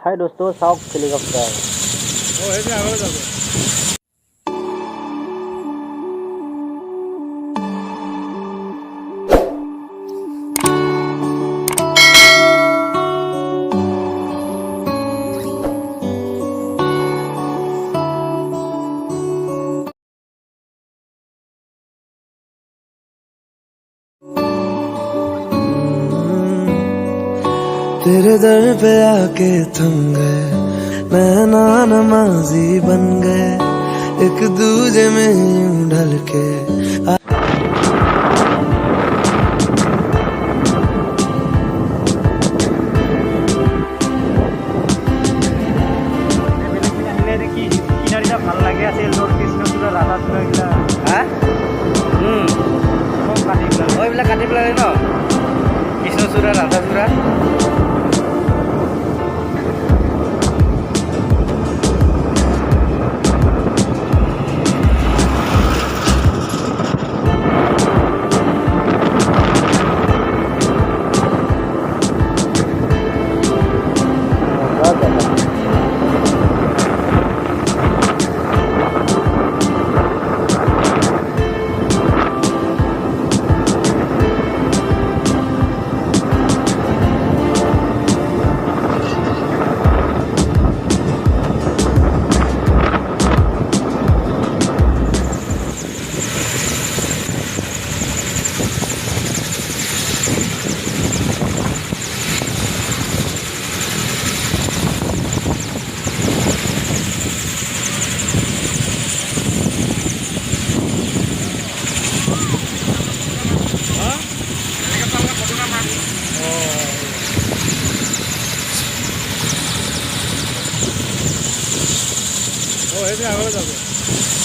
हाय दोस्तों, south helicopter. तेरे दर पे आके थम गए, नैना नमाजी बन गए, एक दूजे में यूं ढल के ভাল লাগে আছিল তোৰ কৃষ্ণচূড়া ৰাধাচূড়া এইবিলাক হা এইবিলাক কাটি পেলালে ন কৃষ্ণচূড়া ৰাধাচূড়া। Oh, ini awal